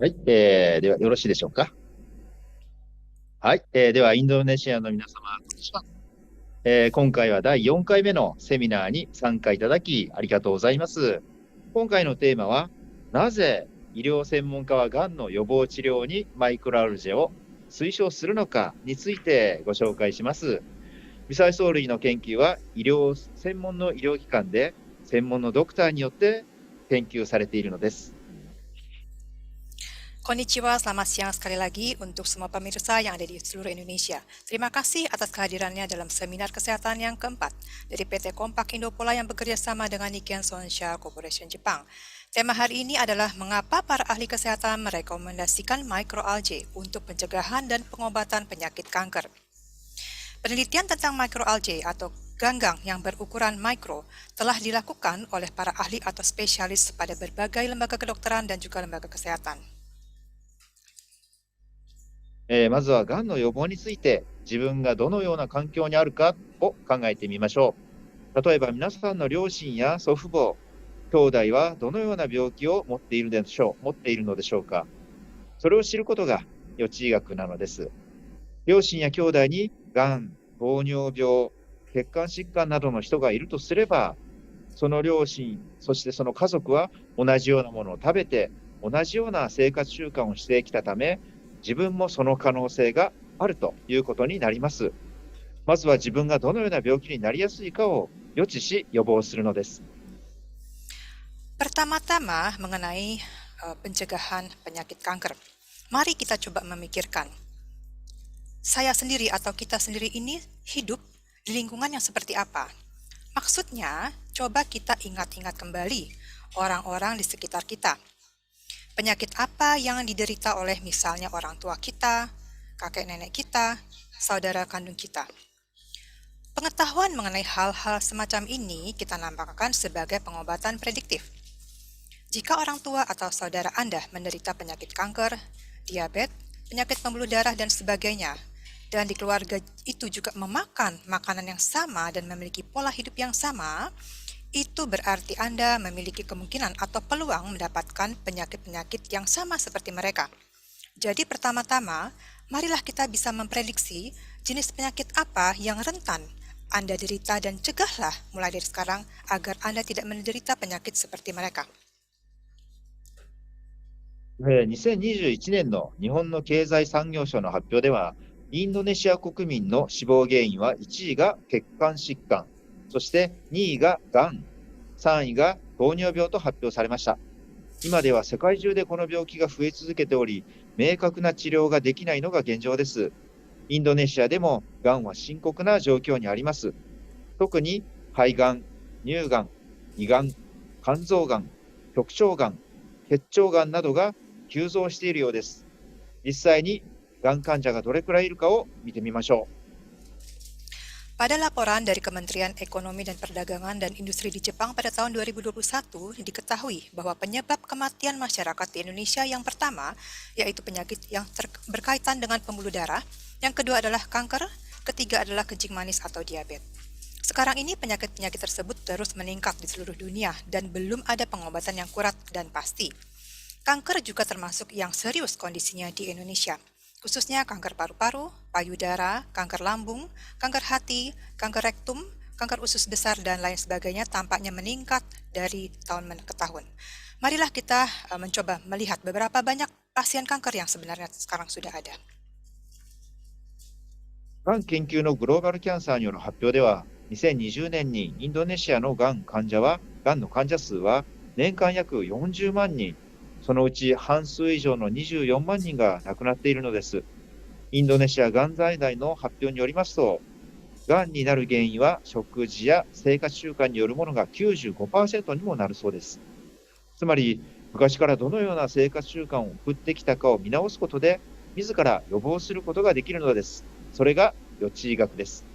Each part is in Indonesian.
はい、ではよろしいでしょうか。はい、ではインドネシアの皆様、こんにちは。今回は第4回目のセミナーに参加いただきありがとうございます。今回のテーマは、なぜ医療専門家はがんの予防治療にマイクロアルジェを推奨するのかについてご紹介します。微細藻類の研究は専門の医療機関で専門のドクターによって研究されているのです。Konnichiwa, selamat siang sekali lagi untuk semua pemirsa yang ada di seluruh Indonesia. Terima kasih atas kehadirannya dalam seminar kesehatan yang keempat dari PT Kompak Indo Pola yang bekerja sama dengan Nikken Sonsha Corporation Jepang. Tema hari ini adalah mengapa para ahli kesehatan merekomendasikan microalgae untuk pencegahan dan pengobatan penyakit kanker. Penelitian tentang microalgae atau ganggang yang berukuran mikro telah dilakukan oleh para ahli atau spesialis pada berbagai lembaga kedokteran dan juga lembaga kesehatan. まずはがんの予防について自分がどのような環境にあるかを考えてみましょう。例えば皆さんの両親や祖父母、兄弟はどのような病気を持っているのでしょうか。それを知ることが予知医学なのです。両親や兄弟にがん、糖尿病、血管疾患などの人がいるとすれば、その両親、そしてその家族は同じようなものを食べて、同じような生活習慣をしてきたため、自分もその可能性があるということになります。まずは自分がどのような病気になりやすいかを予知し予防するのです。Pertama-tama mengenai pencegahan penyakit kanker. Mari kita coba memikirkan, saya sendiri atau kita sendiri ini hidup di lingkungan yang seperti apa? Maksudnya, coba kita ingat-ingat kembali orang-orang di sekitar kita. Penyakit apa yang diderita oleh misalnya orang tua kita, kakek nenek kita, saudara kandung kita. Pengetahuan mengenai hal-hal semacam ini kita nampakkan sebagai pengobatan prediktif. Jika orang tua atau saudara Anda menderita penyakit kanker, diabetes, penyakit pembuluh darah dan sebagainya, dan di keluarga itu juga memakan makanan yang sama dan memiliki pola hidup yang sama, itu berarti Anda memiliki kemungkinan atau peluang mendapatkan penyakit-penyakit yang sama seperti mereka. Jadi pertama-tama, marilah kita bisa memprediksi jenis penyakit apa yang rentan Anda derita dan cegahlah mulai dari sekarang agar Anda tidak menderita penyakit seperti mereka. 2021年の日本の経済産業省の発表では、インドネシア国民の死亡原因は1位が血管疾患、そして2位ががん、3位が糖尿病と発表されました。今では世界中でこの病気が増え続けており、明確な治療ができないのが現状です。インドネシアでもがんは深刻な状況にあります。特に肺がん、乳がん、胃がん、肝臓がん、直腸がん、結腸がんなどが急増しているようです。実際にがん患者がどれくらいいるかを見てみましょう。Pada laporan dari Kementerian Ekonomi dan Perdagangan dan Industri di Jepang pada tahun 2021, diketahui bahwa penyebab kematian masyarakat di Indonesia yang pertama, yaitu penyakit yang berkaitan dengan pembuluh darah, yang kedua adalah kanker, ketiga adalah kencing manis atau diabetes. Sekarang ini penyakit-penyakit tersebut terus meningkat di seluruh dunia dan belum ada pengobatan yang akurat dan pasti. Kanker juga termasuk yang serius kondisinya di Indonesia, khususnya kanker paru-paru, payudara, kanker lambung, kanker hati, kanker rektum, kanker usus besar, dan lain sebagainya tampaknya meningkat dari tahun ke tahun. Marilah kita mencoba melihat beberapa banyak pasien kanker yang sebenarnya sekarang sudah ada. がん研究のグローバルキャンサーによる発表では、2020年にインドネシアのがんの患者数は年間約40万人、そのうち半数以上の24万人が亡くなっているのです。インドネシアがん財団の発表によりますと、がんになる原因は食事や生活習慣によるものが 95% にもなるそうです。つまり、昔からどのような生活習慣を送ってきたかを見直すことで、自ら予防することができるのです。それが予知医学です。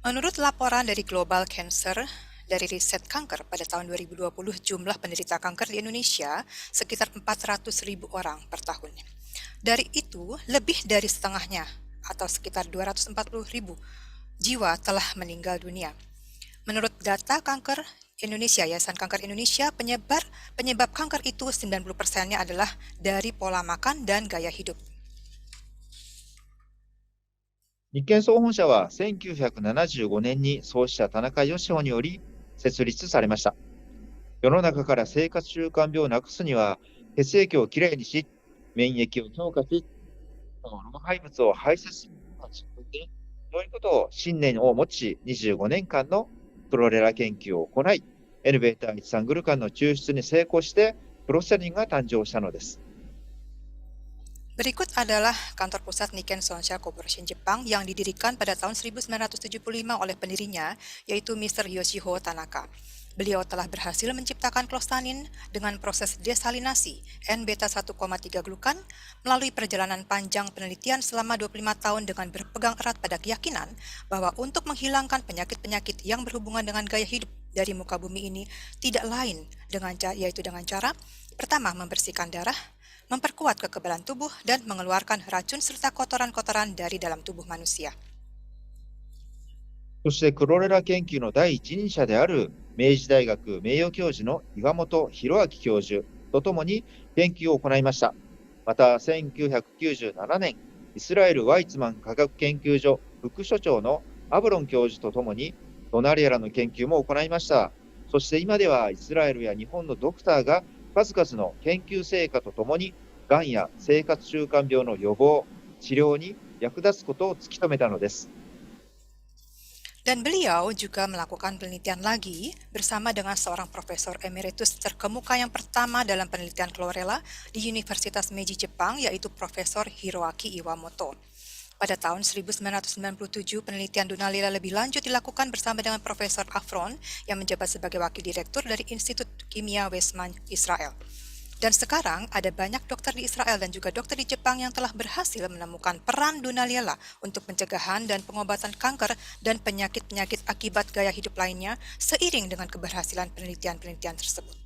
Menurut laporan dari Global Cancer dari riset kanker pada tahun 2020, jumlah penderita kanker di Indonesia sekitar 400.000 orang per tahun. Dari itu, lebih dari setengahnya atau sekitar 240.000 jiwa telah meninggal dunia. Menurut data kanker Indonesia, Yayasan Kanker Indonesia, penyebab kanker itu 90%-nya adalah dari pola makan dan gaya hidup. 日建総本社は1975年に創始者田中義穂により設立されました。世の中から生活習慣病をなくすには、血液をきれいにし、免疫を強化し、老廃物を排出することが自分で、そういうことを信念を持ち、25年間のクロレラ研究を行い、N ベータ13グルカンの抽出に成功して、プロステリンが誕生したのです。Berikut adalah kantor pusat Nikken Sonsha Corporation Jepang yang didirikan pada tahun 1975 oleh pendirinya, yaitu Mr. Yoshihiro Tanaka. Beliau telah berhasil menciptakan klostanin dengan proses desalinasi N-beta 1,3 glukan melalui perjalanan panjang penelitian selama 25 tahun dengan berpegang erat pada keyakinan bahwa untuk menghilangkan penyakit-penyakit yang berhubungan dengan gaya hidup dari muka bumi ini tidak lain yaitu dengan cara pertama membersihkan darah, memperkuat kekebalan tubuh, dan mengeluarkan racun serta kotoran-kotoran dari dalam tubuh manusia. そしてクロレラ研究の第一人者である明治大学名誉教授の岩本博明教授とともに研究を行いました。また1997年、イスラエル・ワイツマン科学研究所副所長のアブロン教授とともにドナリアラの研究も行いました。そして今ではイスラエルや日本のドクターが数々の研究成果とともに、がんや生活習慣病の予防、治療に役立つことを突き止めたのです。Dan beliau juga melakukan penelitian lagi bersama dengan seorang profesor emeritus terkemuka yang pertama dalam penelitian chlorella di Universitas Meiji Jepang, yaitu Profesor Hiroaki Iwamoto. Pada tahun 1997, penelitian Dunalila lebih lanjut dilakukan bersama dengan Profesor Afron yang menjabat sebagai wakil direktur dari Institut Kimia Weizmann, Israel. Dan sekarang ada banyak dokter di Israel dan juga dokter di Jepang yang telah berhasil menemukan peran Dunalila untuk pencegahan dan pengobatan kanker dan penyakit-penyakit akibat gaya hidup lainnya seiring dengan keberhasilan penelitian-penelitian tersebut.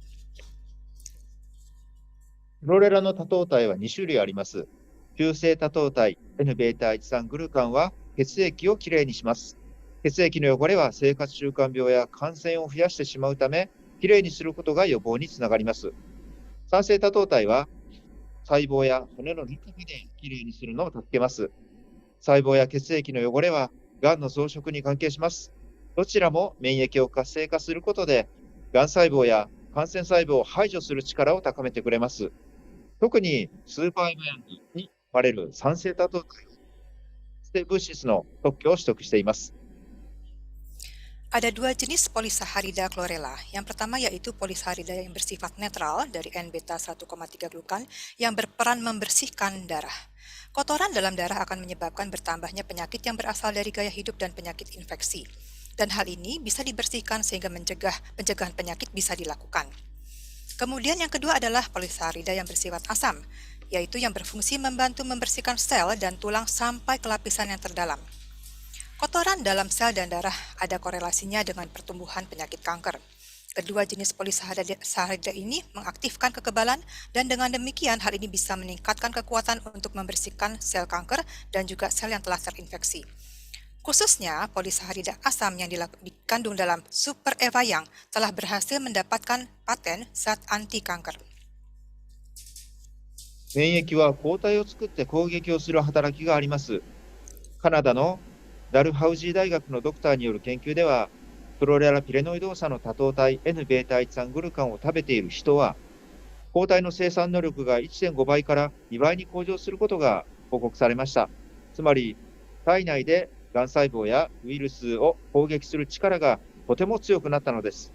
クロレラの多糖体は2種類あります。中性多糖体 N-beta13 グルカンは血液をきれいにします。血液の汚れは生活習慣病や感染を増やしてしまうため、きれいにすることが予防につながります。酸性多糖体は細胞や骨の輪郭できれいにするのを助けます。細胞や血液の汚れはがんの増殖に関係します。どちらも免疫を活性化することで、がん細胞や感染細胞を排除する力を高めてくれます。特にスーパーイムヤングに含まれる酸性多糖体はステ物質の特許を取得しています。Ada dua jenis polisaharida chlorella. Yang pertama yaitu polisaharida yang bersifat netral dari N-beta 1,3 glukan yang berperan membersihkan darah. Kotoran dalam darah akan menyebabkan bertambahnya penyakit yang berasal dari gaya hidup dan penyakit infeksi. Dan hal ini bisa dibersihkan sehingga pencegahan penyakit bisa dilakukan. Kemudian yang kedua adalah polisaharida yang bersifat asam, yaitu yang berfungsi membantu membersihkan sel dan tulang sampai ke lapisan yang terdalam. Kotoran dalam sel dan darah ada korelasinya dengan pertumbuhan penyakit kanker. Kedua jenis polisaharida ini mengaktifkan kekebalan dan dengan demikian hal ini bisa meningkatkan kekuatan untuk membersihkan sel kanker dan juga sel yang telah terinfeksi. Khususnya polisaharida asam yang dikandung dalam Super Eva yang telah berhasil mendapatkan paten zat anti kanker. 免疫は抗体を作って攻撃をする働きがあります。カナダのダルハウジー大学のドクターによる研究では、クロレラピレノイドーサの多糖体 N-beta13 グルカンを食べている人は、抗体の生産能力が 1.5 倍から2倍に向上することが報告されました。つまり、体内でがん細胞やウイルスを攻撃する力がとても強くなったのです。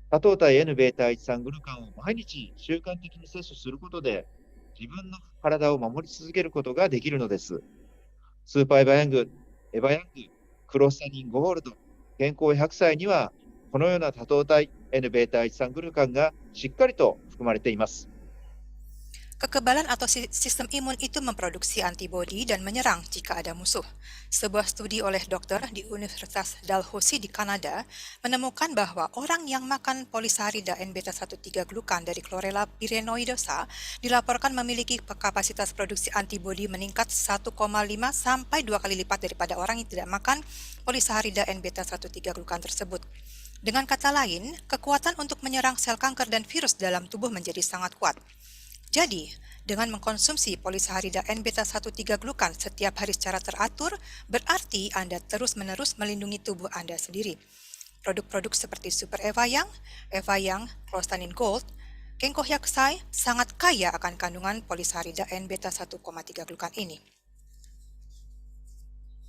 多糖体 N-beta13 グルカンを毎日習慣的に摂取することで、自分の体を守り続けることができるのです。スーパーエバヤング、エバヤング、クロスタニンゴールド、健康100歳には、このような多糖体 N-beta13 グルカンがしっかりと含まれています。Kekebalan atau sistem imun itu memproduksi antibodi dan menyerang jika ada musuh. Sebuah studi oleh dokter di Universitas Dalhousie di Kanada menemukan bahwa orang yang makan polisaharida N-beta 1,3 glukan dari Chlorella pirenoidosa dilaporkan memiliki kapasitas produksi antibodi meningkat 1,5 sampai 2 kali lipat daripada orang yang tidak makan polisaharida N-beta 1,3 glukan tersebut. Dengan kata lain, kekuatan untuk menyerang sel kanker dan virus dalam tubuh menjadi sangat kuat. Jadi, dengan mengkonsumsi polisaharida N-beta-1,3-glukan setiap hari secara teratur, berarti Anda terus-menerus melindungi tubuh Anda sendiri. Produk-produk seperti Super Eva Young, Clostanin Gold, Kenko Hyakusai sangat kaya akan kandungan polisaharida N-beta-1,3-glukan ini.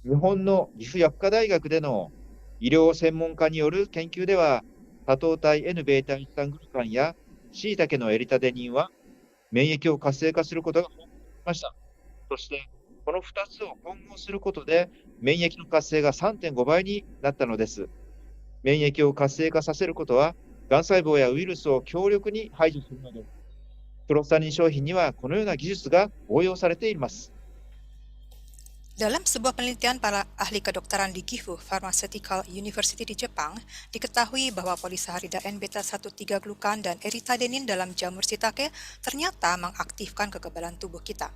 日本の岐阜薬科大学での医療専門家による研究では、多糖体 N-beta-1 グルカンやシイタケのエリタデニンは免疫を活性化することが報告されました。そして、この2つを混合することで、免疫の活性が 3.5 倍になったのです。免疫を活性化させることは、がん細胞やウイルスを強力に排除するのです。クロスタニン商品にはこのような技術が応用されています。Dalam sebuah penelitian para ahli kedokteran di Gifu Pharmaceutical University di Jepang, diketahui bahwa polisaharida N-beta-1,3-glukan dan eritadenin dalam jamur shiitake ternyata mengaktifkan kekebalan tubuh kita.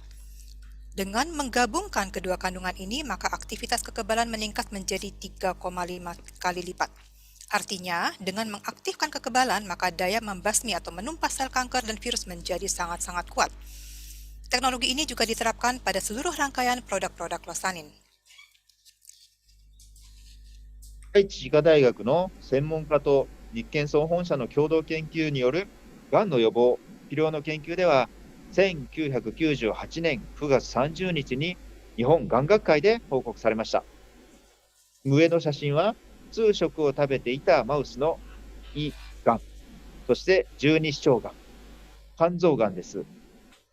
Dengan menggabungkan kedua kandungan ini, maka aktivitas kekebalan meningkat menjadi 3,5 kali lipat. Artinya, dengan mengaktifkan kekebalan, maka daya membasmi atau menumpas sel kanker dan virus menjadi sangat-sangat kuat. Teknologi ini juga diterapkan pada seluruh rangkaian produk-produk Clostanin. 愛知医科大学の専門家と日建総本社の共同研究によるがんの予防・治療の研究では、1998年9月30日に日本がん学会で報告されました。上の写真は、普通食を食べていたマウスの胃がん、そして十二指腸がん、肝臓がんです。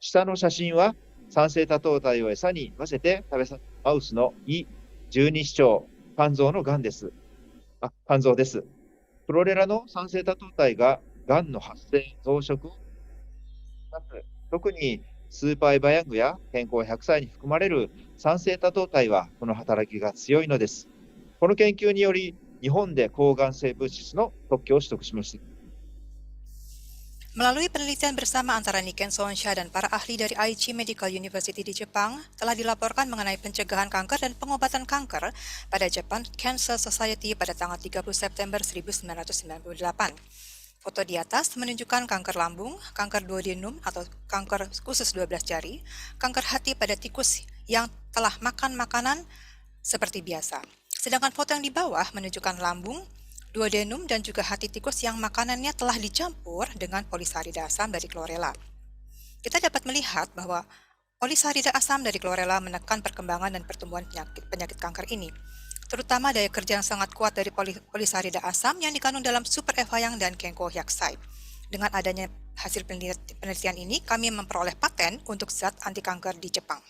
下の写真は、酸性多糖体を餌に混ぜて食べさせたマウスの胃、十二指腸、肝臓のがんです。肝臓です。クロレラの酸性多糖体ががんの発生、増殖を特にスーパーエバヤングや健康100歳に含まれる酸性多糖体はこの働きが強いのです。この研究により日本で抗がん性物質の特許を取得しました。Melalui penelitian bersama antara Niken Sohonsha dan para ahli dari Aichi Medical University di Jepang, telah dilaporkan mengenai pencegahan kanker dan pengobatan kanker pada Japan Cancer Society pada tanggal 30 September 1998. Foto di atas menunjukkan kanker lambung, kanker duodenum atau kanker usus 12 jari, kanker hati pada tikus yang telah makan makanan seperti biasa. Sedangkan foto yang di bawah menunjukkan lambung, duodenum dan juga hati tikus yang makanannya telah dicampur dengan polisaharida asam dari chlorella. Kita dapat melihat bahwa polisaharida asam dari chlorella menekan perkembangan dan pertumbuhan penyakit kanker ini, terutama daya kerja yang sangat kuat dari polisaharida asam yang dikandung dalam Super Eva Young dan Kenko Hyakusai. Dengan adanya hasil penelitian ini, kami memperoleh paten untuk zat anti kanker di Jepang.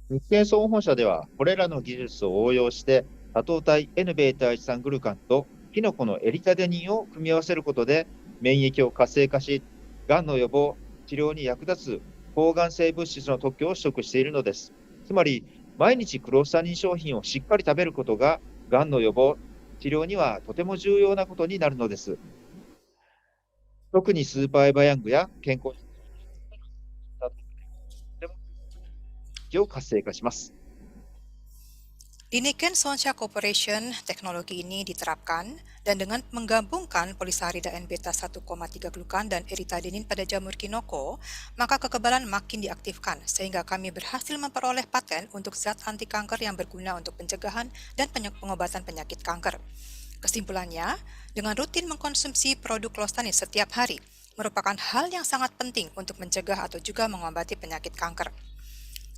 日建総本社では、これらの技術を応用して、多糖体 N-beta-1 グルカンとキノコのエリタデニンを組み合わせることで、免疫を活性化し、がんの予防・治療に役立つ抗がん性物質の特許を取得しているのです。つまり、毎日クロスタニン商品をしっかり食べることが、がんの予防・治療にはとても重要なことになるのです。特にスーパーエバヤングや健康を活性化します。Di Niken Sohonsha Corporation, teknologi ini diterapkan dan dengan menggabungkan polisaharida N-beta-1,3-glukan dan eritadenin pada jamur kinoko, maka kekebalan makin diaktifkan sehingga kami berhasil memperoleh paten untuk zat anti kanker yang berguna untuk pencegahan dan pengobatan penyakit kanker. Kesimpulannya, dengan rutin mengkonsumsi produk Clostanin setiap hari merupakan hal yang sangat penting untuk mencegah atau juga mengobati penyakit kanker.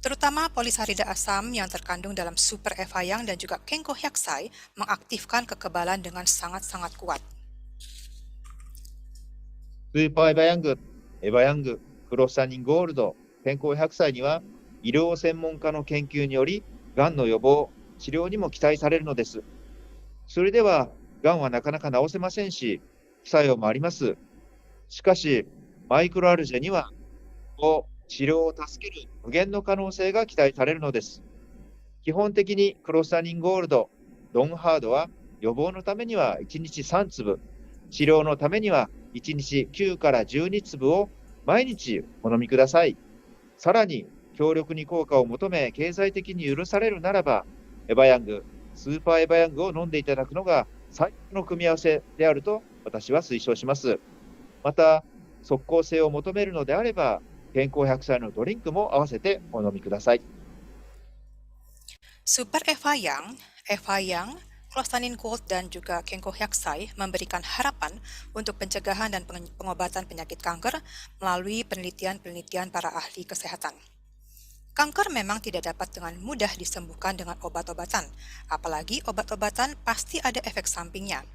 Terutama polisaharida asam yang terkandung dalam Super Eva Young dan juga Kenko Hyakusai mengaktifkan kekebalan dengan sangat-sangat kuat. スーパーエバヤング、クロスタニンゴールド、健康100歳には医療専門家の研究により、がんの予防、治療にも期待されるのです。それでは、がんはなかなか治せませんし、副作用もあります。しかし、マイクロアルジェには、治療を助ける無限の可能性が期待されるのです。基本的にクロスタニンゴールド、ロンハードは予防のためには1日3粒、治療のためには1日9から12粒を毎日お飲みください。さらに強力に効果を求め経済的に許されるならば、エバヤング、スーパーエバヤングを飲んでいただくのが最高の組み合わせであると私は推奨します。また、即効性を求めるのであれば、健康100歳のドリンクも合わせてお飲みください。Super Eva Yang, Clostanin Gold dan juga Kenko Hyaksai memberikan harapan untuk pencegahan dan pengobatan penyakit kanker melalui penelitian-penelitian para ahli kesehatan. Kanker memang tidak dapat dengan mudah disembuhkan dengan obat-obatan, apalagi obat-obatan pasti ada efek sampingnya.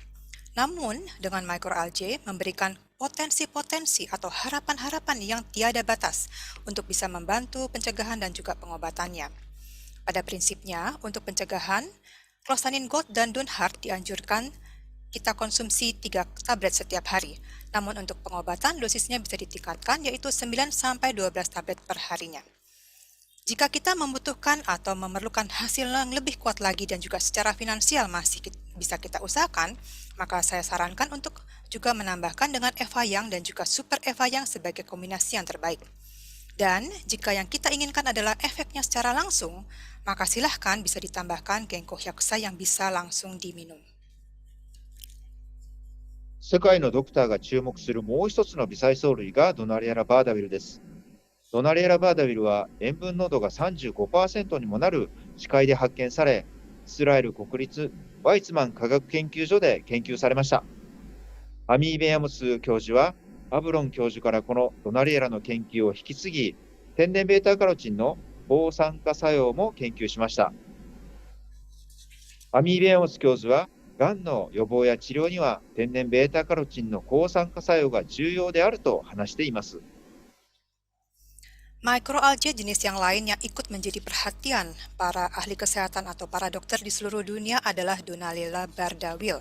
Namun, dengan microalgae memberikan potensi-potensi atau harapan-harapan yang tiada batas untuk bisa membantu pencegahan dan juga pengobatannya. Pada prinsipnya, untuk pencegahan, Clostanin Gold dan Dunhart dianjurkan kita konsumsi 3 tablet setiap hari. Namun untuk pengobatan, dosisnya bisa ditingkatkan yaitu 9-12 tablet per harinya. Jika kita membutuhkan atau memerlukan hasil yang lebih kuat lagi dan juga secara finansial masih bisa kita usahakan, maka saya sarankan untuk juga menambahkan dengan Eva Yang dan juga Super Eva Yang sebagai kombinasi yang terbaik. Dan jika yang kita inginkan adalah efeknya secara langsung, maka silahkan bisa ditambahkan Kenko Hyakusai yang bisa langsung diminum. 世界のドクターが注目するもう一つの微細藻類がドナリエラ・バーダビルです。ドナリエラ・バーダビルは塩分濃度が 35% にもなる地塊で発見され、イスラエル国立ワイツマン科学研究所で研究されました。アミーベヤムス教授はアブロン教授からこのドナリエラの研究を引き継ぎ、天然ベータカロチンの抗酸化作用も研究しました。アミーベヤムス教授は、がんの予防や治療には天然ベータカロチンの抗酸化作用が重要であると話しています。Microalgae jenis yang lain yang ikut menjadi perhatian para ahli kesehatan atau para dokter di seluruh dunia adalah Dunaliella bardawil.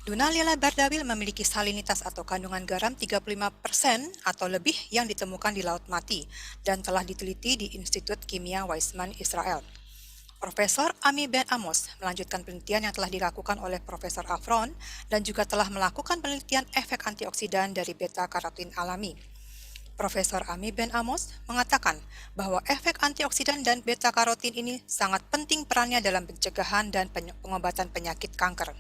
Dunaliella bardawil memiliki salinitas atau kandungan garam 35% atau lebih yang ditemukan di Laut Mati dan telah diteliti di Institut Kimia Weizmann Israel. Profesor Ami Ben Amos melanjutkan penelitian yang telah dilakukan oleh Profesor Afron dan juga telah melakukan penelitian efek antioksidan dari beta-karotin alami. Profesor Ami Ben Amos mengatakan bahwa efek antioksidan dan beta-karotin ini sangat penting perannya dalam pencegahan dan pengobatan penyakit kanker.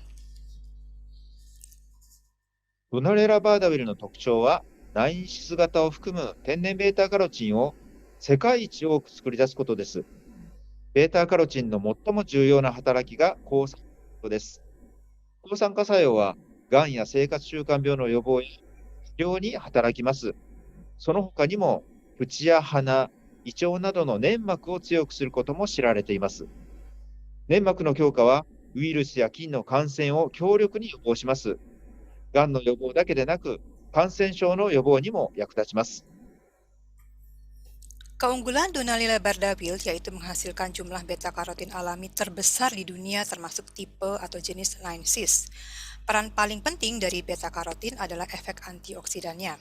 ドナリエラ・バーダビルの特徴は、内因子型を含む天然ベータカロチンを世界一多く作り出すことです。ベータカロチンの最も重要な働きが抗酸化作用です。抗酸化作用は、がんや生活習慣病の予防や治療に働きます。その他にも、口や鼻、胃腸などの粘膜を強くすることも知られています。粘膜の強化は、ウイルスや菌の感染を強力に予防します。がんの予防だけでなく、感染症の予防にも役立ちます。Keunggulan Dunaliella bardawil yaitu menghasilkan jumlah beta-karotin alami terbesar di dunia termasuk tipe atau jenis 9-cis. Peran paling penting dari beta-karotin adalah efek antioksidannya.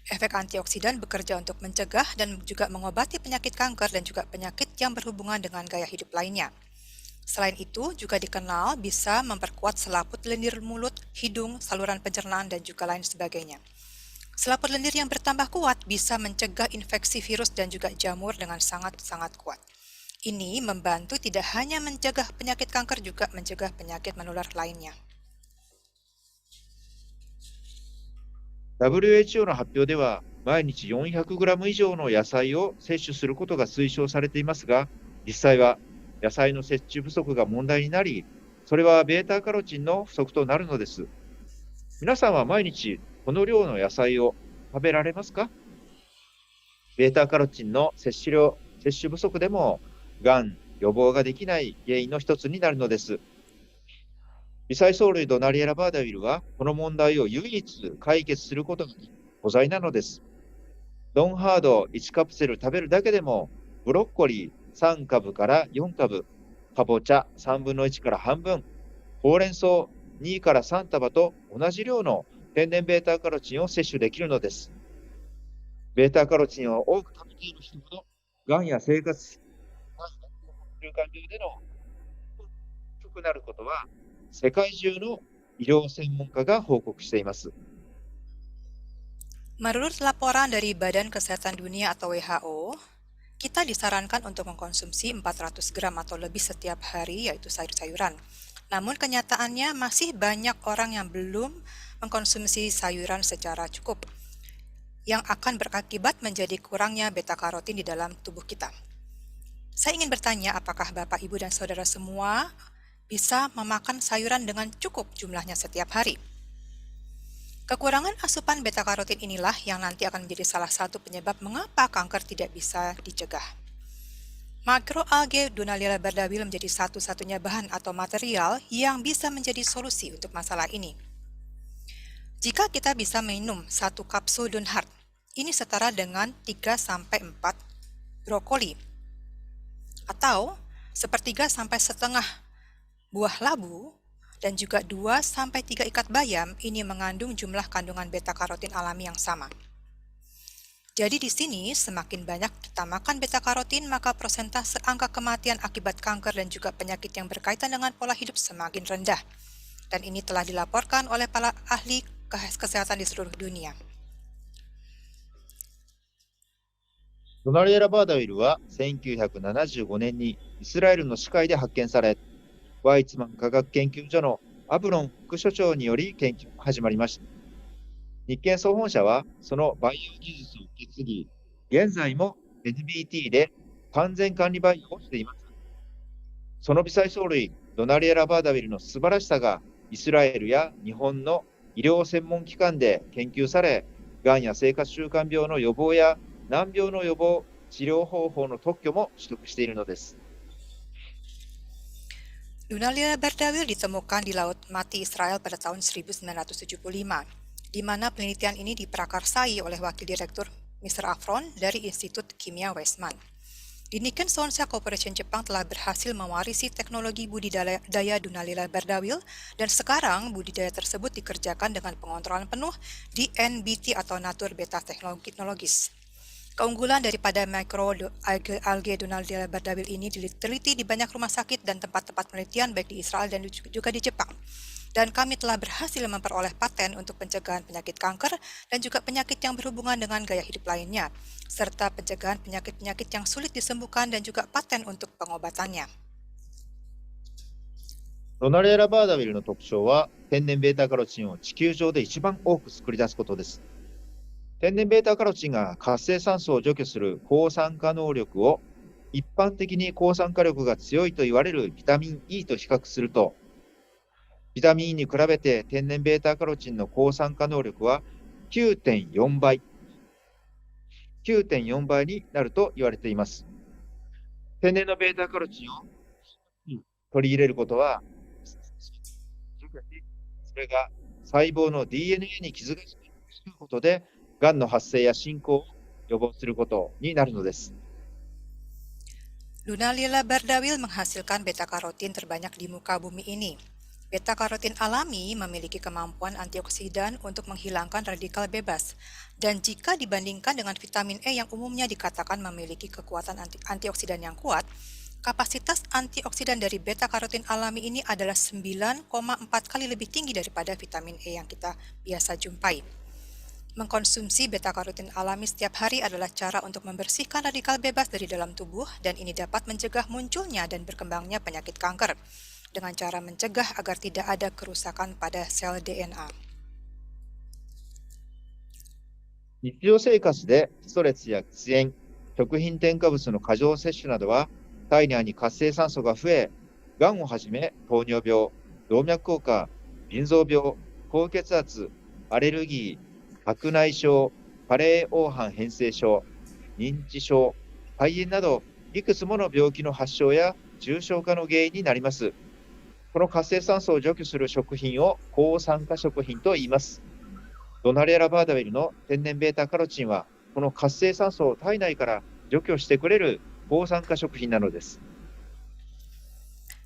Efek antioksidan bekerja untuk mencegah dan juga mengobati penyakit kanker dan juga penyakit yang berhubungan dengan gaya hidup lainnya. Selain itu, juga dikenal bisa memperkuat selaput lendir mulut, hidung, saluran pencernaan, dan juga lain sebagainya. Selaput lendir yang bertambah kuat bisa mencegah infeksi virus dan juga jamur dengan sangat-sangat kuat. Ini membantu tidak hanya mencegah penyakit kanker, juga mencegah penyakit menular lainnya. WHO の発表では、毎日 400g 以上の野菜を摂取することが推奨されていますが、実際は野菜の摂取不足が問題になり、それはベータカロチンの不足となるのです。皆さんは毎日この量の野菜を食べられますか？ベータカロチンの摂取不足でも、がん予防ができない原因の一つになるのです。微細藻類ドナリエラ・バーダウィルは、この問題を唯一解決することが保剤なのです。ドンハード1カプセル食べるだけでも、ブロッコリー3株から4株、かぼちゃ3分の1から半分、ほうれん草2から3束と同じ量の天然ベータカロチンを摂取できるのです。ベータカロチンを多く食べている人ほど、がんや生活習慣病での低くなることは、世界中の医療専門家が報告しています。Menurut laporan dari Badan Kesehatan Dunia atau WHO, kita disarankan untuk mengkonsumsi 400 gram atau lebih setiap hari, yaitu sayur-sayuran. Namun kenyataannya masih banyak orang yang belum mengkonsumsi sayuran secara cukup, yang akan berakibat menjadi kurangnya beta-karotin di dalam tubuh kita. Saya ingin bertanya, apakah Bapak, Ibu, dan Saudara semua bisa memakan sayuran dengan cukup jumlahnya setiap hari? Kekurangan asupan beta-karotin inilah yang nanti akan menjadi salah satu penyebab mengapa kanker tidak bisa dicegah. Makroalgae Dunaliella bardawil menjadi satu-satunya bahan atau material yang bisa menjadi solusi untuk masalah ini. Jika kita bisa minum 1 kapsul Dunhart, ini setara dengan 3-4 brokoli, atau 1/3-1/2 buah labu, dan juga 2-3 ikat bayam. Ini mengandung jumlah kandungan beta-karotin alami yang sama. Jadi di sini semakin banyak kita makan beta-karotin, maka persentase angka kematian akibat kanker dan juga penyakit yang berkaitan dengan pola hidup semakin rendah. Dan ini telah dilaporkan oleh para ahli kesehatan di seluruh dunia. ドナリエラ・バーダウィルは1975年にイスラエルの歯科医で発見され、ワイツマン科学研究所のアブロン副所長により研究が始まりました。日建総本社はその培養技術を受け継ぎ、現在も NBT で完全管理培養をしています。その微細藻類ドナリエラ・バーダウィルの素晴らしさがイスラエルや日本の医療専門機関で研究され、がんや生活習慣病の予防や難病の予防、治療方法の特許も取得しているのです。Dunaliella bardawil ditemukan di Laut Mati Israel pada tahun 1975, di mana penelitian ini diprakarsai oleh Wakil Direktur Mr. Afron dari Institut Kimia Weizmann. Di Nikken Sonsha Corporation Jepang telah berhasil mewarisi teknologi budidaya Dunaliella bardawil, dan sekarang budidaya tersebut dikerjakan dengan pengontrolan penuh di NBT atau Natur Beta Technologies. Keunggulan daripada makroalgae Dunaliella bardawil ini diteliti di banyak rumah sakit dan tempat-tempat penelitian baik di Israel dan juga di Jepang. Dan kami telah berhasil memperoleh paten untuk pencegahan penyakit kanker dan juga penyakit yang berhubungan dengan gaya hidup lainnya, serta pencegahan penyakit-penyakit yang sulit disembuhkan dan juga paten untuk pengobatannya. ドナリエラ・バーダウィルの特徴は、天然ベータカロチンを地球上で一番多く作り出すことです。天然ベータカロチンが活性酸素を除去する抗酸化能力を一般的に抗酸化力が強いと言われるビタミン E と比較すると、ビタミン E に比べて天然ベータカロチンの抗酸化能力は 9.4 倍。9.4 倍になると言われています。天然のベータカロチンを取り入れることは、それが細胞の DNA に傷がつくことで、がんの発生や進行を予防することになるのです。Dunaliella bardawil menghasilkan beta-karotin terbanyak di muka bumi ini. Beta-karotin alami memiliki kemampuan antioksidan untuk menghilangkan radikal bebas, dan jika dibandingkan dengan vitamin E yang umumnya dikatakan memiliki kekuatan antioksidan yang kuat, kapasitas antioksidan dari beta-karotin alami ini adalah 9,4 kali lebih tinggi daripada vitamin E yang kita biasa jumpai. Mengkonsumsi beta-karotin alami setiap hari adalah cara untuk membersihkan radikal bebas dari dalam tubuh, dan ini dapat mencegah munculnya dan berkembangnya penyakit kanker dengan cara mencegah agar tidak ada kerusakan pada sel DNA. 日常生活でストレスや喫煙、食品添加物の過剰摂取などは体内に活性酸素が増え、がんをはじめ糖尿病、動脈硬化、腎臓病、高血圧、アレルギー、白内障、加齢黄斑変性症、認知症、肺炎などいくつもの病気の発症や重症化の原因になります。この活性酸素を除去する食品を抗酸化食品と言います。ドナリエラ・バーダウィルの天然ベータカロチンは、この活性酸素を体内から除去してくれる抗酸化食品なのです。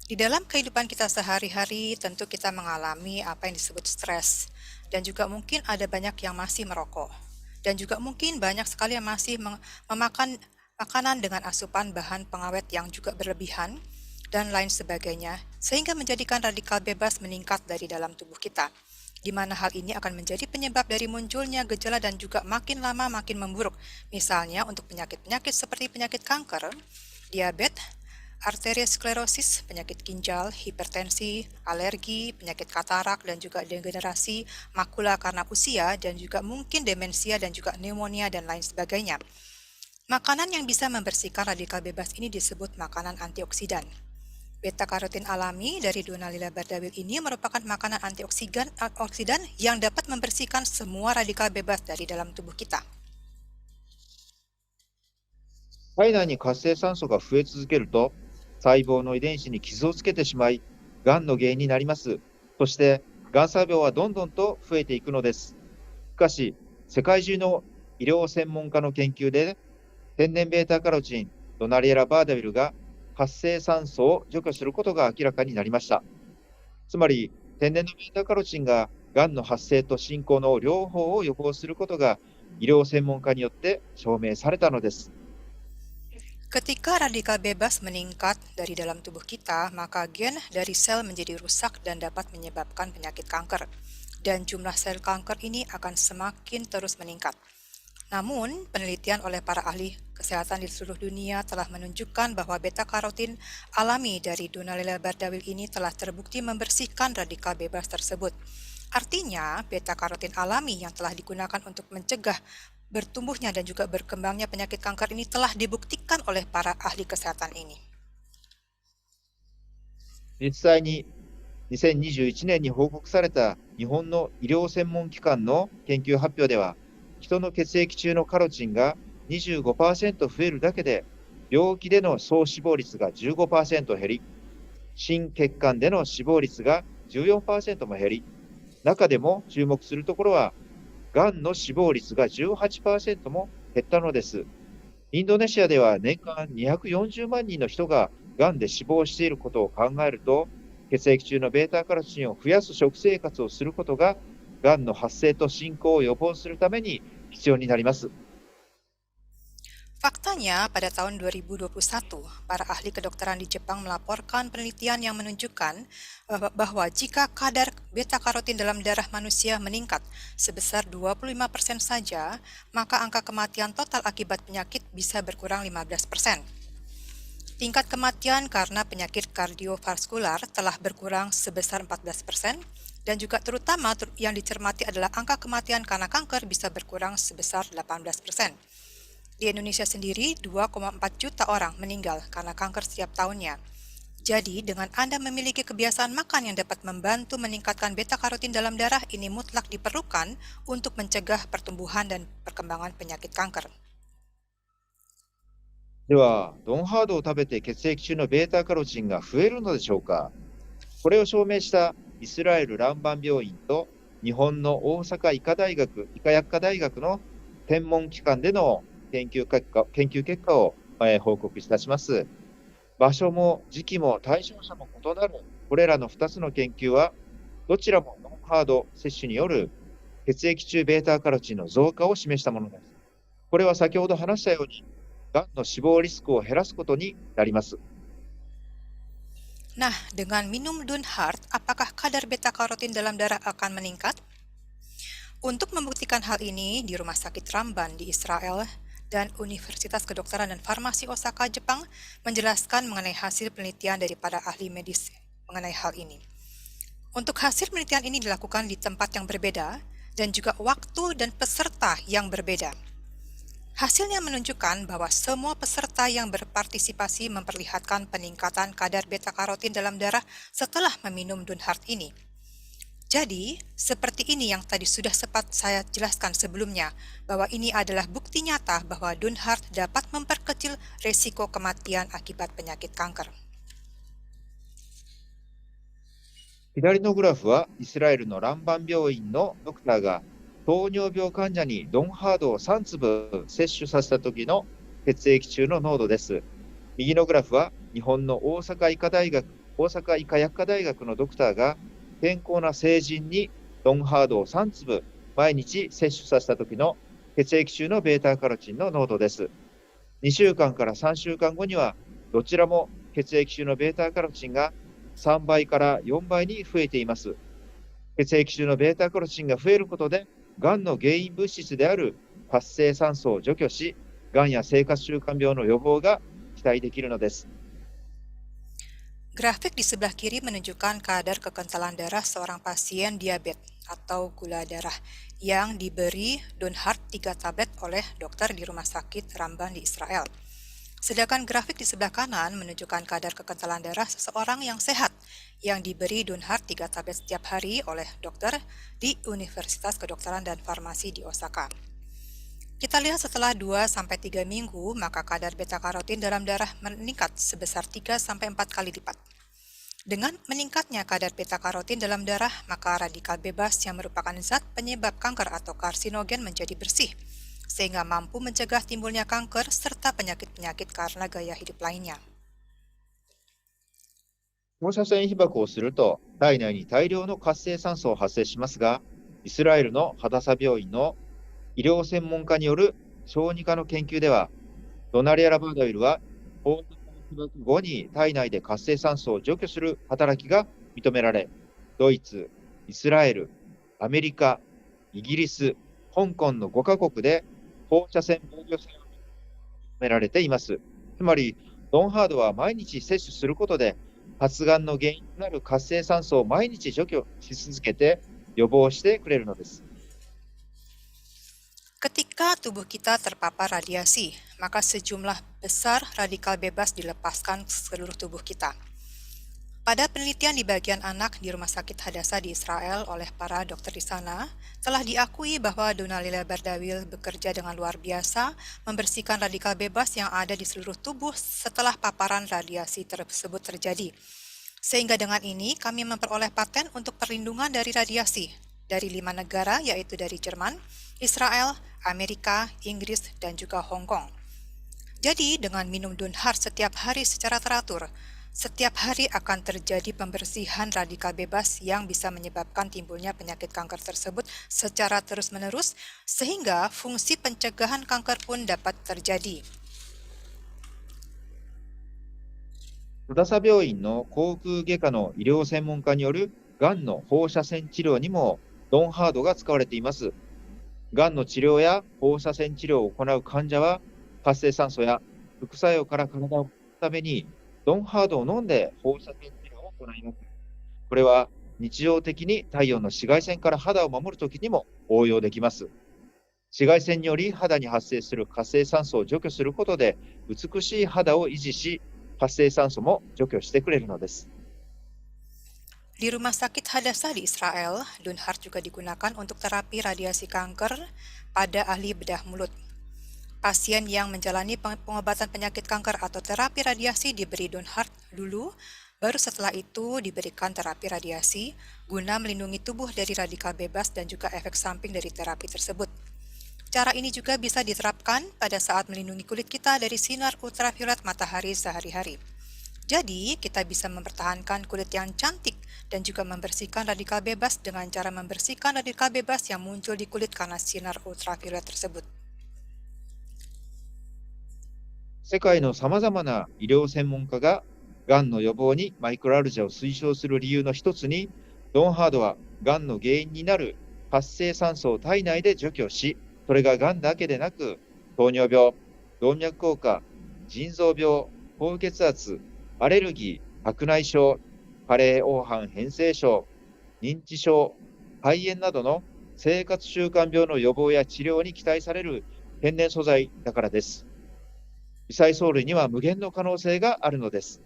Di dalam kehidupan kita sehari-hari, tentu kita mengalami apa yang disebut stres, dan juga mungkin ada banyak yang masih merokok, dan juga mungkin banyak sekali yang masih memakan makanan dengan asupan bahan pengawet yang juga berlebihan, dan lain sebagainya, sehingga menjadikan radikal bebas meningkat dari dalam tubuh kita. di mana hal ini akan menjadi penyebab dari munculnya gejala dan juga makin lama makin memburuk. Misalnya untuk penyakit-penyakit seperti penyakit kanker, diabetes, arteriosklerosis, penyakit ginjal, hipertensi, alergi, penyakit katarak, dan juga degenerasi makula karena usia, dan juga mungkin demensia dan juga pneumonia dan lain sebagainya. Makanan yang bisa membersihkan radikal bebas ini disebut makanan antioksidan. Beta-karotin alami dari Donalila bardawil ini merupakan makanan antioksidan yang dapat membersihkan semua radikal bebas dari dalam tubuh kita. 体内に活性酸素が増え続けると、細胞の遺伝子に傷をつけてしまい、がんの原因になります。そして、がん細胞はどんどんと増えていくのです。しかし、世界中の医療専門家の研究で、天然ベータカロチン、ドナリエラ・バーダビルが活性酸素を除去することが明らかになりました。つまり、天然のベータカロチンががんの発生と進行の両方を予防することが医療専門家によって証明されたのです。Ketika radikal bebas meningkat dari dalam tubuh kita, maka gen dari sel menjadi rusak dan dapat menyebabkan penyakit kanker. Dan jumlah sel kanker ini akan semakin terus meningkat. Namun, penelitian oleh para ahli kesehatan di seluruh dunia telah menunjukkan bahwa beta-karotin alami dari Donalila bardawil ini telah terbukti membersihkan radikal bebas tersebut. Artinya, beta-karotin alami yang telah digunakan untuk mencegah bertumbuhnya dan juga berkembangnya penyakit kanker ini telah dibuktikan oleh para ahli kesehatan ini. 実際に2021年に報告された日本の医療専門機関の研究発表では、人の血液中のカロチンが 25% 増えるだけで、病気での総死亡率が 15% 減り、心血管での死亡率が 14% も減り、中でも注目するところは、がんの死亡率が 18% も減ったのです。インドネシアでは年間240万人の人ががんで死亡していることを考えると、血液中のベータカロチンを増やす食生活をすることが、がんの発生と進行を予防するために必要になります。Faktanya, pada tahun 2021, para ahli kedokteran di Jepang melaporkan penelitian yang menunjukkan bahwa jika kadar beta-karotin dalam darah manusia meningkat sebesar 25% saja, maka angka kematian total akibat penyakit bisa berkurang 15%. Tingkat kematian karena penyakit kardiovaskular telah berkurang sebesar 14%, dan juga terutama yang dicermati adalah angka kematian karena kanker bisa berkurang sebesar 18%. Di Indonesia sendiri, 2,4 juta orang meninggal karena kanker setiap tahunnya. Jadi, dengan Anda memiliki kebiasaan makan yang dapat membantu meningkatkan beta-karotin dalam darah, ini mutlak diperlukan untuk mencegah pertumbuhan dan perkembangan penyakit kanker. では、ドンハードを食べて血液中のベータカロチンが増えるのでしょうか。これを証明したイスラエル・ランバン病院と日本の大阪医科薬科大学の天文機関での研究結果を報告いたします。場所も時期も対象者も異なるこれらの2つの研究は、どちらもノンハード摂取による血液中ベータカロチンの増加を示したものです。これは先ほど話したように、がんの死亡リスクを減らすことになります。Nah, dengan minum Dunhart, apakah kadar beta-karotin dalam darah akan meningkat? Untuk membuktikan hal ini, di Rumah Sakit Ramban di Israel dan Universitas Kedokteran dan Farmasi Osaka, Jepang, menjelaskan mengenai hasil penelitian dari para ahli medis mengenai hal ini. Untuk hasil penelitian ini dilakukan di tempat yang berbeda dan juga waktu dan peserta yang berbeda. Hasilnya menunjukkan bahwa semua peserta yang berpartisipasi memperlihatkan peningkatan kadar beta-karotin dalam darah setelah meminum Dunhart ini. Jadi, seperti ini yang tadi sudah sempat saya jelaskan sebelumnya, bahwa ini adalah bukti nyata bahwa Dunhart dapat memperkecil risiko kematian akibat penyakit kanker. 左のグラフはイスラエルのランバン病院のドクターが糖尿病患者にドンハードを3粒摂取させた時の血液中の濃度です。右のグラフは日本の大阪医科薬科大学のドクターが健康な成人にドンハードを3粒毎日摂取させた時の血液中のベータカロチンの濃度です。2週間から3週間後にはどちらも血液中のベータカロチンが3倍から4倍に増えています。血液中のベータカロチンが増えることで、がんの原因物質である活性酸素を除去し、がんや生活習慣病の予防が期待できるのです。Grafik di sebelah kiri menunjukkan kadar kekentalan darah seorang pasien diabetes atau gula darah yang diberi Donhart 3 tablet oleh dokter di rumah sakit Rambam di Israel. Sedangkan grafik di sebelah kanan menunjukkan kadar kekentalan darah seseorang yang sehat yang diberi Donhart 3 tablet setiap hari oleh dokter di Universitas Kedokteran dan Farmasi di Osaka. Kita lihat setelah 2-3 minggu, maka kadar beta-karotin dalam darah meningkat sebesar 3-4 kali lipat. Dengan meningkatnya kadar beta-karotin dalam darah, maka radikal bebas yang merupakan zat penyebab kanker atau karsinogen menjadi bersih, sehingga mampu mencegah timbulnya kanker serta penyakit-penyakit karena gaya hidup lainnya. 放射線被曝をすると、体内に大量の活性酸素を発生しますが、イスラエルのハダサ病院の医療専門家による小児科の研究では、ドナリアラバードウイルは放射線被曝後に体内で活性酸素を除去する働きが認められ、ドイツ、イスラエル、アメリカ、イギリス、香港の5カ国で放射線防御性が認められています。つまり、ドンハードは毎日摂取することで、発がんの原因となる活性酸素を毎日除去し続けて予防してくれるのです。Ketika tubuh kita terpapar radiasi, maka sejumlah besar radikal bebas dilepaskan ke seluruh tubuh kita. Pada penelitian di bagian anak di Rumah Sakit Hadassah di Israel oleh para dokter di sana, telah diakui bahwa Donalila Bardawil bekerja dengan luar biasa membersihkan radikal bebas yang ada di seluruh tubuh setelah paparan radiasi tersebut terjadi. Sehingga dengan ini kami memperoleh paten untuk perlindungan dari radiasi dari 5 negara, yaitu dari Jerman, Israel, Amerika, Inggris, dan juga Hong Kong. Jadi, dengan minum Donhart setiap hari secara teratur, setiap hari akan terjadi pembersihan radikal bebas yang bisa menyebabkan timbulnya penyakit kanker tersebut secara terus-menerus, sehingga fungsi pencegahan kanker pun dapat terjadi. ハダサ病院の口腔外科の医療専門家によるがんの放射線治療にもドンハードが使われています。がんの治療や放射線治療を行う患者は、活性酸素や副作用から体を守るために、ドンハードを飲んで放射線治療を行います。これは日常的に太陽の紫外線から肌を守るときにも応用できます。紫外線により肌に発生する活性酸素を除去することで、美しい肌を維持し、活性酸素も除去してくれるのです。Di Rumah Sakit Hadassah di Israel, Donhart juga digunakan untuk terapi radiasi kanker pada ahli bedah mulut. Pasien yang menjalani pengobatan penyakit kanker atau terapi radiasi diberi Donhart dulu, baru setelah itu diberikan terapi radiasi guna melindungi tubuh dari radikal bebas dan juga efek samping dari terapi tersebut. Cara ini juga bisa diterapkan pada saat melindungi kulit kita dari sinar ultraviolet matahari sehari-hari. Jadi, kita bisa mempertahankan kulit yang cantik dan juga membersihkan radikal bebas dengan cara membersihkan radikal bebas yang muncul di kulit karena sinar ultraviolet tersebut. 世界のさまざまな医療専門家ががんの予防にマイクロアルジャを推奨する理由の一つに、ドンハードはがんの原因になる活性酸素を体内で除去し、それががんだけでなく、糖尿病、動脈硬化、腎臓病、高血圧、アレルギー、白内障、加齢黄斑変性症、認知症、肺炎などの生活習慣病の予防や治療に期待される天然素材だからです。微細藻類には無限の可能性があるのです。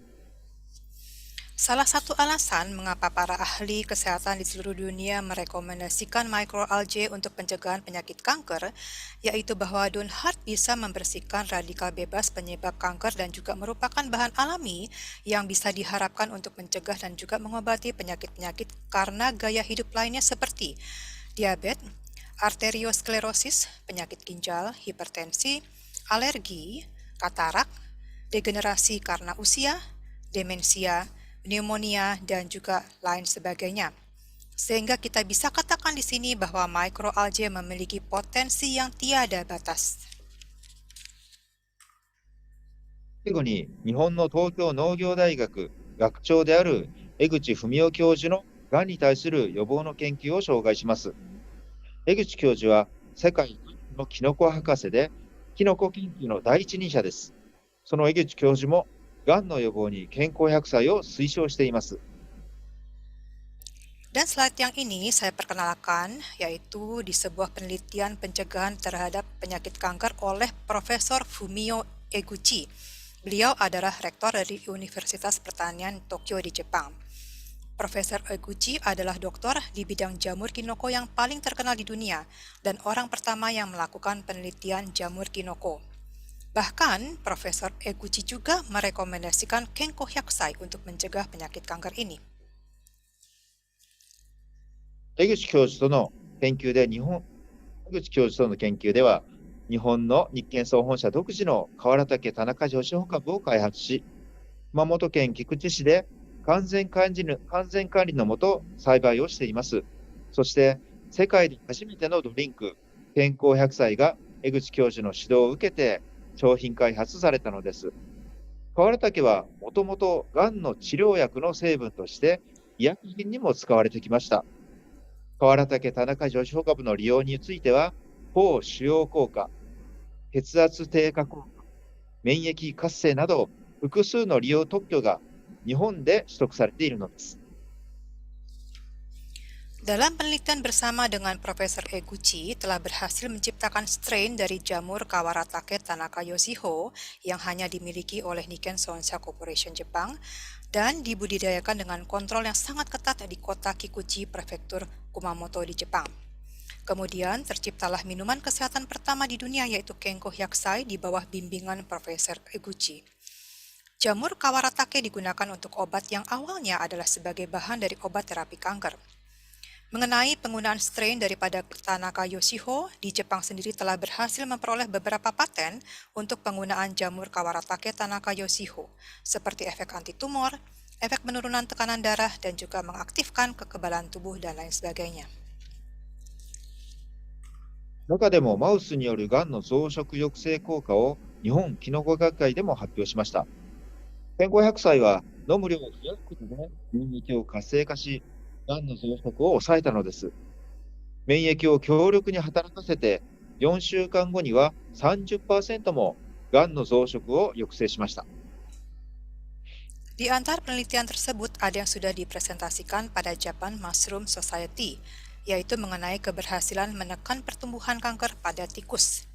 Salah satu alasan mengapa para ahli kesehatan di seluruh dunia merekomendasikan microalgae untuk pencegahan penyakit kanker, yaitu bahwa Donhart bisa membersihkan radikal bebas penyebab kanker dan juga merupakan bahan alami yang bisa diharapkan untuk mencegah dan juga mengobati penyakit-penyakit karena gaya hidup lainnya seperti diabetes, arteriosklerosis, penyakit ginjal, hipertensi, alergi, katarak, degenerasi karena usia, demensia, pneumonia, dan juga lain sebagainya. Sehingga kita bisa katakan di sini bahwa microalgae memiliki potensi yang tiada batas. 最後に、日本の東京農業大学学長である江口文夫教授のがんに対する予防の研究を紹介します。江口教授は世界のキノコ博士で、キノコ研究の第一人者です。その江口教授も、がんの予防に健康100歳を推奨しています。Dan slide yang ini saya perkenalkan, yaitu di sebuah penelitian pencegahan terhadap penyakit kanker oleh Profesor Fumio Eguchi. Beliau adalah rektor dari Universitas Pertanian Tokyo di Jepang. Profesor Eguchi adalah doktor di bidang jamur kinoko yang paling terkenal di dunia dan orang pertama yang melakukan penelitian jamur kinoko. Bahkan, Profesor Eguchi juga merekomendasikan Kenko Hyakusai untuk mencegah penyakit kanker ini. 江口教授との研究では、日本の日建総本社独自の河原岳田中女子穂株を開発し、熊本県菊池市で完全管理のもと栽培をしています。そして、世界で初めてのドリンク、健康100歳が江口教授の指導を受けて商品開発されたのです。河原岳はもともとがんの治療薬の成分として医薬品にも使われてきました。河原岳田中女子穂株の利用については、抗腫瘍効果、血圧低下効果、免疫活性など複数の利用特許が日本で取得されているのです。Dalam penelitian bersama dengan Profesor Eguchi telah berhasil menciptakan strain dari jamur Kawaratake Tanaka Yoshiho yang hanya dimiliki oleh Nikken Sonsha Corporation Jepang dan dibudidayakan dengan kontrol yang sangat ketat di kota Kikuchi, prefektur Kumamoto di Jepang. Kemudian terciptalah minuman kesehatan pertama di dunia yaitu Kenko Hyakusai di bawah bimbingan Profesor Eguchi. Jamur Kawaratake digunakan untuk obat yang awalnya adalah sebagai bahan dari obat terapi kanker. Mengenai penggunaan strain daripada Tanaka Yoshiho, di Jepang sendiri telah berhasil memperoleh beberapa paten untuk penggunaan jamur Kawaratake Tanaka Yoshiho, seperti efek antitumor, efek penurunan tekanan darah, dan juga mengaktifkan kekebalan tubuh dan lain sebagainya. 中でもマウスによるがんの増殖抑制効果を日本キノコ学会でも発表しました。健康100歳は飲む量を増やすことで免疫を活性化し、がんの増殖を抑えたのです。免疫を強力に働かせて、4週間後には 30% もがんの増殖を抑制しました。Di antara penelitian tersebut ada yang sudah dipresentasikan pada Japan Mushroom Society, yaitu mengenai keberhasilan menekan pertumbuhan kanker pada tikus.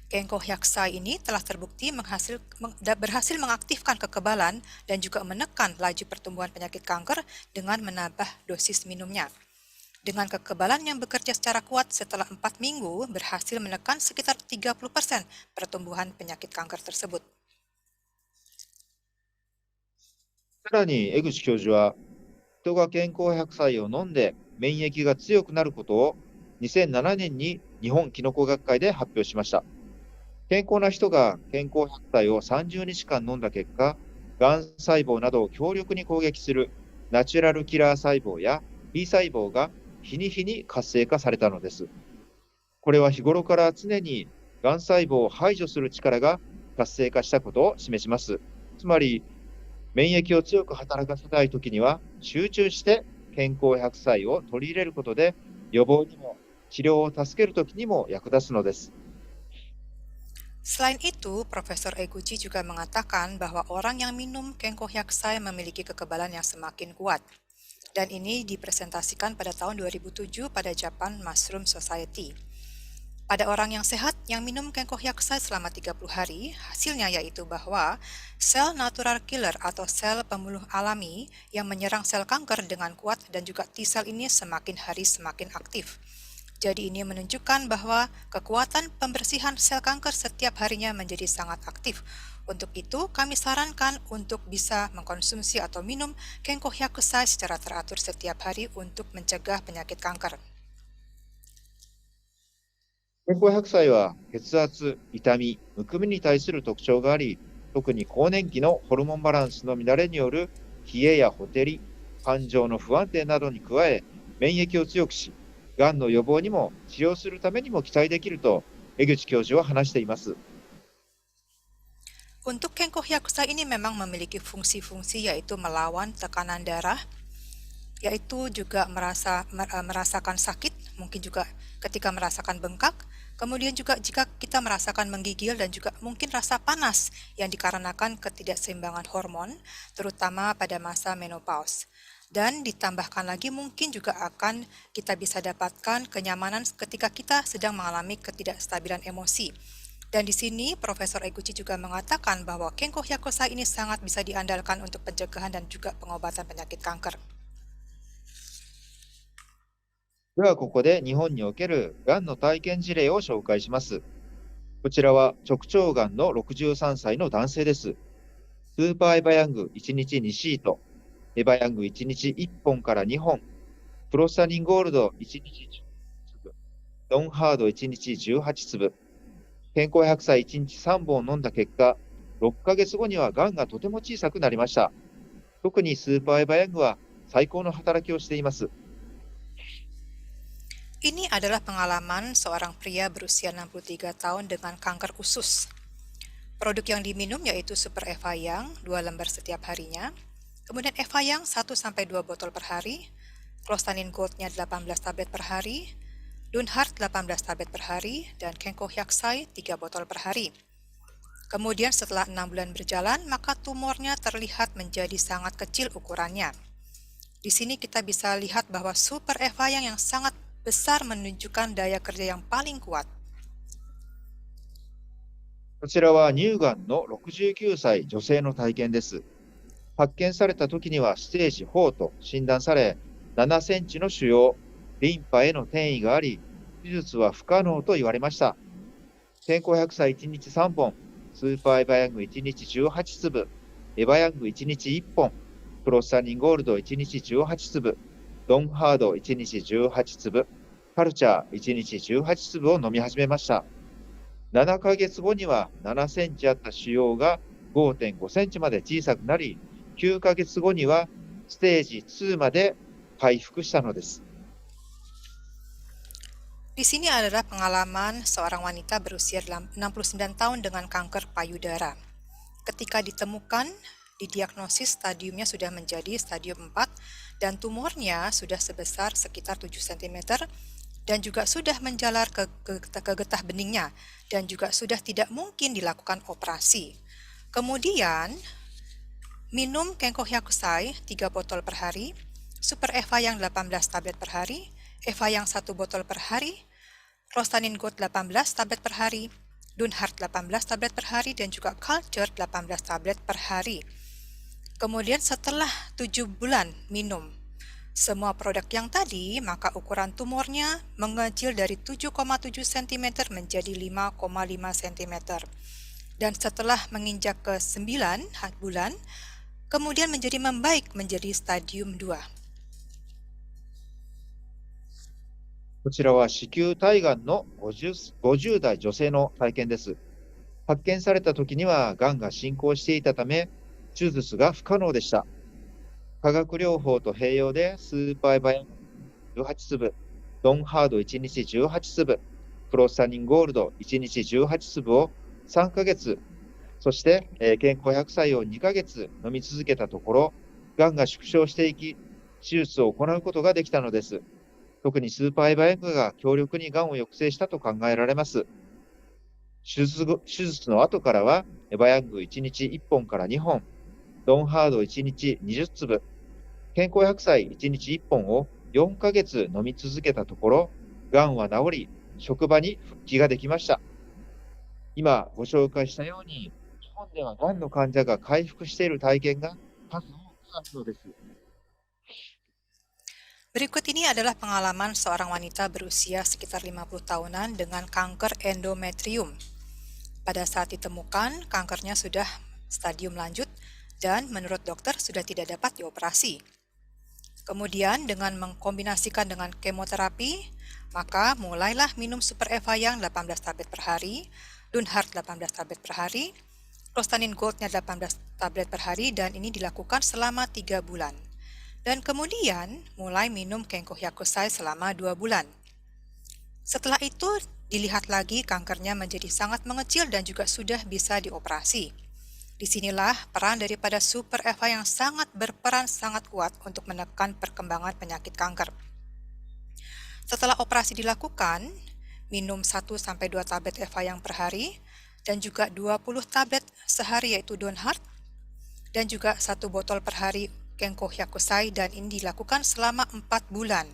Kenko Hyakusai ini telah terbukti berhasil mengaktifkan kekebalan dan juga menekan laju pertumbuhan penyakit kanker dengan menambah dosis minumnya. Dengan kekebalan yang bekerja secara kuat setelah 4 minggu berhasil menekan sekitar 30% pertumbuhan penyakit kanker tersebut. さらに江口教授は、人が健康100歳を飲んで免疫が強くなることを2007年に日本キノコ学会で発表しました。健康な人が健康100歳を30日間飲んだ結果、がん細胞などを強力に攻撃するナチュラルキラー細胞や B 細胞が日に日に活性化されたのです。これは日頃から常にがん細胞を排除する力が活性化したことを示します。つまり、免疫を強く働かせたいときには、集中して健康100歳を取り入れることで、予防にも治療を助けるときにも役立つのです。Selain itu, Profesor Eguchi juga mengatakan bahwa orang yang minum Kenko Hyakusai memiliki kekebalan yang semakin kuat. Dan ini dipresentasikan pada tahun 2007 pada Japan Mushroom Society. Pada orang yang sehat yang minum Kenko Hyakusai selama 30 hari, hasilnya yaitu bahwa sel natural killer atau sel pembunuh alami yang menyerang sel kanker dengan kuat dan juga T-sel ini semakin hari semakin aktif. Jadi ini menunjukkan bahwa kekuatan pembersihan sel kanker setiap harinya menjadi sangat aktif. Untuk itu, kami sarankan untuk bisa mengkonsumsi atau minum Kenko Hyakusai secara teratur setiap hari untuk mencegah penyakit kanker. 健康100歳は血圧、痛み、むくみに対する特徴があり、特に更年期のホルモンバランスの乱れによる冷えやほてり、感情の不安定などに加え、免疫を強くし、がんの予防にも治療するためにも期待できると江口教授は話しています。Untuk Kenko Hyakusai ini memang memiliki fungsi-fungsi yaitu melawan tekanan darah, yaitu juga merasakan sakit, mungkin juga ketika merasakan bengkak, kemudian juga jika kita merasakan menggigil dan juga mungkin rasa panas yang dikarenakan ketidakseimbangan hormon, terutama pada masa menopause. Dan ditambahkan lagi mungkin juga akan kita bisa dapatkan kenyamanan ketika kita sedang mengalami ketidakstabilan emosi. Dan di sini Profesor Eguchi juga mengatakan bahwa Kenko Hyakusai ini sangat bisa diandalkan untuk pencegahan dan juga pengobatan penyakit kanker. ではここで日本におけるがんの体験事例を紹介します。こちらは直腸がんの63歳の男性です。スーパーエバヤング1日2シート、エバヤング1日1本から2本、プロスタニンゴールド1日10粒、ドンハード1日18粒、健康白菜1日3本飲んだ結果、6ヶ月後にはがんがとても小さくなりました。特にスーパーエバヤングは最高の働きをしています。 Ini adalah pengalaman seorang pria berusia 63 tahun dengan kanker usus. Produk yang diminum yaitu Super Eva Young 2 lembar setiap harinya, kemudian Eva Young 1-2 botol per hari, Clostanin Gold-nya 18 tablet per hari, Dunhart 18 tablet per hari, dan Kenko Hyakusai 3 botol per hari. Kemudian setelah 6 bulan berjalan, maka tumornya terlihat menjadi sangat kecil ukurannya. Di sini kita bisa lihat bahwa Super Eva Young yang sangat besar menunjukkan daya kerja yang paling kuat. こちらは乳がんの69歳女性の体験です。発見された時にはステージ4と診断され、7センチの腫瘍、リンパへの転移があり、手術は不可能と言われました。健康白菜1日3本、スーパーエバヤング1日18粒、エバヤング1日1本、プロスタニンゴールド1日18粒、ドンハード1日18粒、カルチャー1日18粒を飲み始めました。7ヶ月後には7センチあった腫瘍が 5.5 センチまで小さくなり、9ヶ月後にはステージ2まで回復したのです。 Di sini adalah pengalaman seorang wanita berusia 69 tahun dengan kanker payudara. Ketika ditemukan, didiagnosis stadiumnya sudah menjadi stadium 4 dan tumornya sudah sebesar sekitar 7 cm dan juga sudah menjalar ke getah beningnya dan juga sudah tidak mungkin dilakukan operasi. Kemudian, minum Kenko Hyakusai 3 botol per hari, Super Eva yang 18 tablet per hari, Eva yang 1 botol per hari, Clostanin Gold 18 tablet per hari, Dunhart 18 tablet per hari, dan juga Culture 18 tablet per hari. Kemudian setelah 7 bulan minum semua produk yang tadi, maka ukuran tumornya mengecil dari 7,7 cm menjadi 5,5 cm. Dan setelah menginjak ke 9 bulan, kemudian menjadi membaik menjadi stadium 2. こちらは子宮体がんの 50代女性の体験です。発見された時にはがんが進行していたため、手術が不可能でした。化学療法と併用でスーパーエバヤング18粒、ドンハード1日18粒、プロスタニンゴールド1日18粒を3ヶ月、そして、健康白菜を2ヶ月飲み続けたところ、がんが縮小していき、手術を行うことができたのです。特にスーパーエバヤングが強力にがんを抑制したと考えられます。手術の後からは、エバヤング1日1本から2本、ドンハード1日20粒、健康白菜1日1本を4ヶ月飲み続けたところ、がんは治り、職場に復帰ができました。今ご紹介したように、日本ではがんの患者が回復している体験が数多くあるのです。 Berikut ini adalah pengalaman seorang wanita berusia sekitar 50 tahunan dengan kanker endometrium. Pada saat ditemukan, kankernya sudah stadium lanjut dan menurut dokter sudah tidak dapat dioperasi. Kemudian dengan mengkombinasikan dengan kemoterapi, maka mulailah minum Super Eva yang 18 tablet per hari, Dunhart 18 tablet per hari, Clostanin Gold-nya 18 tablet per hari, dan ini dilakukan selama 3 bulan. Dan kemudian mulai minum Kenko Hyakusai selama 2 bulan. Setelah itu dilihat lagi kankernya menjadi sangat mengecil dan juga sudah bisa dioperasi. Disinilah peran daripada Super Eva yang sangat berperan sangat kuat untuk menekan perkembangan penyakit kanker. Setelah operasi dilakukan, minum 1-2 tablet Eva yang per hari dan juga 20 tablet sehari yaitu Donhart dan juga 1 botol per hari Kenko Hyakusai, dan ini dilakukan selama 4 bulan.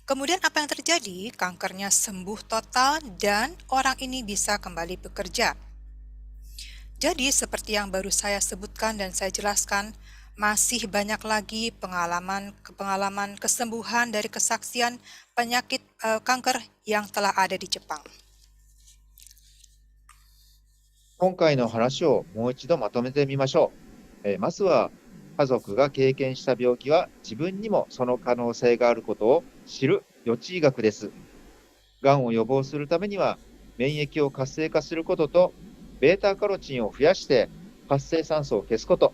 Kemudian apa yang terjadi? Kankernya sembuh total dan orang ini bisa kembali bekerja. Jadi seperti yang baru saya sebutkan dan saya jelaskan, masih banyak lagi pengalaman kesembuhan dari kesaksian penyakit kanker yang telah ada di Jepang. 今回の話をもう一度まとめてみましょう。まずは、家族が経験した病気は自分にもその可能性があることを知る予知医学です。がんを予防するためには、免疫を活性化することと、ベータカロチンを増やして活性酸素を消すこと。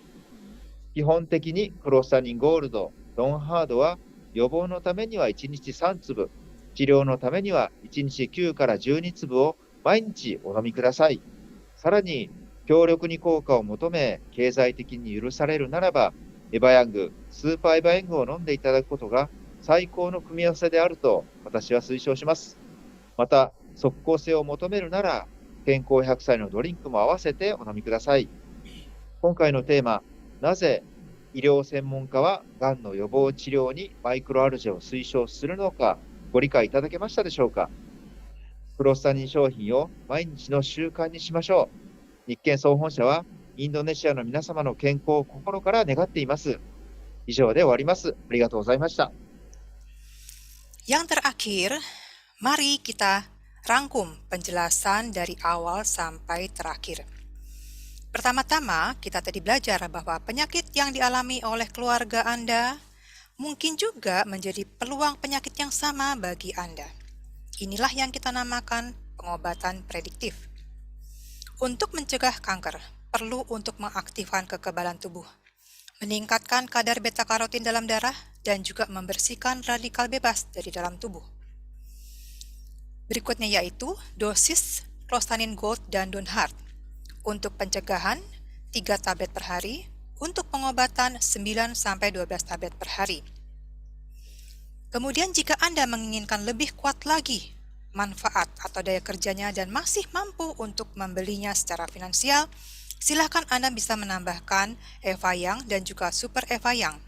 基本的にクロスタニンゴールド、ドンハードは予防のためには1日3粒、治療のためには1日9から12粒を毎日お飲みください。さらに、強力に効果を求め、経済的に許されるならば、エバヤング、スーパーエバヤングを飲んでいただくことが最高の組み合わせであると私は推奨します。また、即効性を求めるなら、健康100歳のドリンクも合わせてお飲みください。今回のテーマ、なぜ医療専門家はがんの予防治療にマイクロアルジェを推奨するのか、ご理解いただけましたでしょうか。クロスタニン商品を毎日の習慣にしましょう。日建総本社はインドネシアの皆様の健康を心から願っています。以上で終わります。ありがとうございました。Yang terakhir, mari kita rangkum penjelasan dari awal sampai terakhir. Pertama-tama, kita tadi belajar bahwa penyakit yang dialami oleh keluarga Anda mungkin juga menjadi peluang penyakit yang sama bagi Anda. Inilah yang kita namakan pengobatan prediktif. Untuk mencegah kanker, perlu untuk mengaktifkan kekebalan tubuh, meningkatkan kadar beta-karotin dalam darah, dan juga membersihkan radikal bebas dari dalam tubuh. Berikutnya yaitu dosis Clostanin Gold dan Donhart. Untuk pencegahan 3 tablet per hari, untuk pengobatan 9-12 tablet per hari. Kemudian jika Anda menginginkan lebih kuat lagi manfaat atau daya kerjanya dan masih mampu untuk membelinya secara finansial, silakan Anda bisa menambahkan Eva Yang dan juga Super Eva Yang.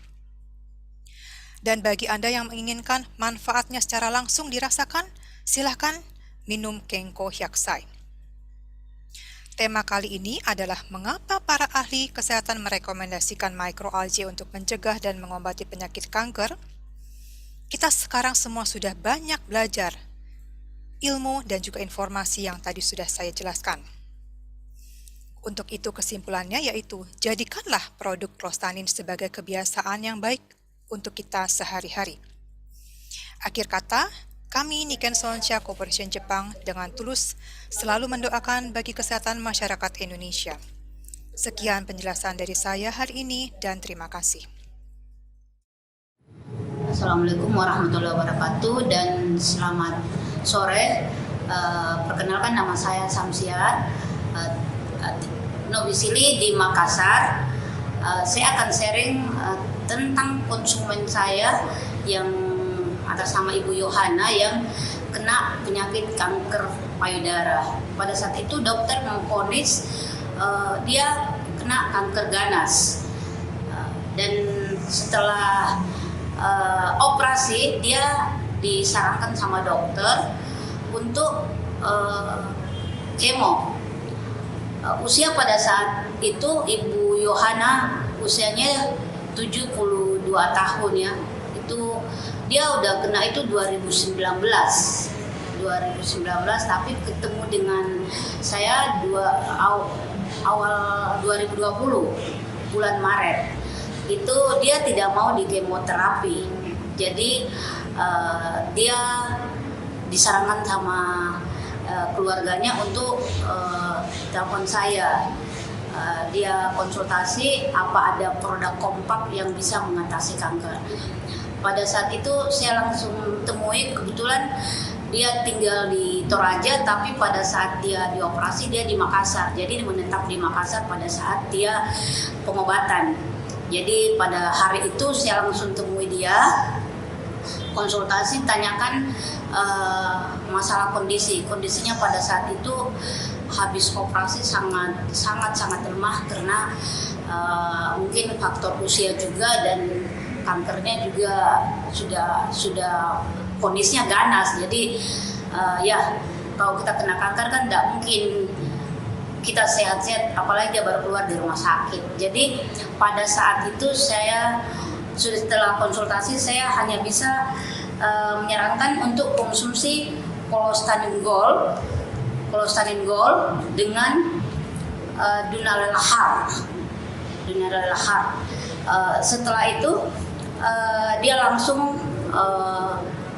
Dan bagi Anda yang menginginkan manfaatnya secara langsung dirasakan, silakan minum Kenko Hyakusai. Tema kali ini adalah mengapa para ahli kesehatan merekomendasikan microalgae untuk mencegah dan mengobati penyakit kanker. Kita sekarang semua sudah banyak belajar ilmu dan juga informasi yang tadi sudah saya jelaskan. Untuk itu kesimpulannya yaitu jadikanlah produk Clostanin sebagai kebiasaan yang baik untuk kita sehari-hari. Akhir kata, kami Nikken Sonsha Corporation Jepang dengan tulus selalu mendoakan bagi kesehatan masyarakat Indonesia. Sekian penjelasan dari saya hari ini dan terima kasih. Assalamualaikum warahmatullahi wabarakatuh dan selamat sore. Perkenalkan nama saya Samsiat, domisili di Makassar. Saya akan sharing tentang konsumen saya yang atas nama Ibu Yohana yang kena penyakit kanker payudara. Pada saat itu dokter memvonis dia kena kanker ganas. Dan setelah operasi dia disarankan sama dokter untuk kemo. Usia pada saat itu Ibu Yohana usianya 72 tahun ya. Itu dia udah kena itu 2019 tapi ketemu dengan saya awal 2020 bulan Maret. Itu dia tidak mau di kemoterapi. Jadi dia disarankan sama keluarganya untuk telepon saya. Dia konsultasi apa ada produk kompak yang bisa mengatasi kanker. Pada saat itu saya langsung temui, kebetulan dia tinggal di Toraja, tapi pada saat dia dioperasi dia di Makassar. Jadi menetap di Makassar pada saat dia pengobatan. Jadi pada hari itu saya langsung temui dia, konsultasi, tanyakan masalah kondisinya pada saat itu habis operasi sangat lemah karena mungkin faktor usia juga dan kankernya juga sudah kondisinya ganas. Jadi ya kalau kita kena kanker kan tidak mungkin kita sehat-sehat, apalagi dia baru keluar dari rumah sakit. Jadi pada saat itu saya sudah, setelah konsultasi, saya hanya bisa menyarankan untuk konsumsi Clostanin Gold dengan Dunalelahar. Setelah itu dia langsung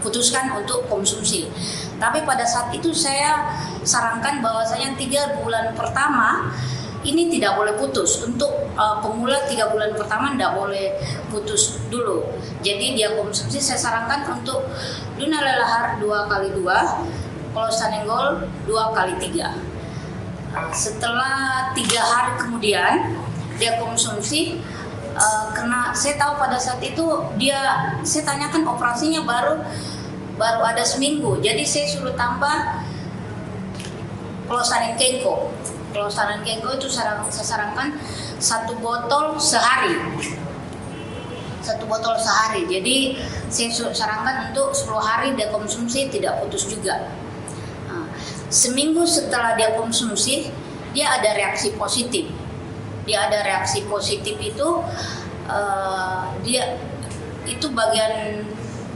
putuskan untuk konsumsi. Tapi pada saat itu saya sarankan bahwasanya 3 bulan pertama ini tidak boleh putus. Untuk pemula 3 bulan pertama tidak boleh putus dulu. Jadi dia konsumsi, saya sarankan untuk Dunalelahar 2x2, Clostanin Gold 2x3. Setelah 3 hari kemudian dia konsumsi, karena saya tahu pada saat itu saya tanyakan operasinya baru ada seminggu, jadi saya suruh tambah Clostanin Kenko. Clostanin Kenko itu saya sarankan 1 botol sehari. Jadi saya sarankan untuk 10 hari dia konsumsi, tidak putus juga. Seminggu setelah dia konsumsi, dia ada reaksi positif. Itu dia itu bagian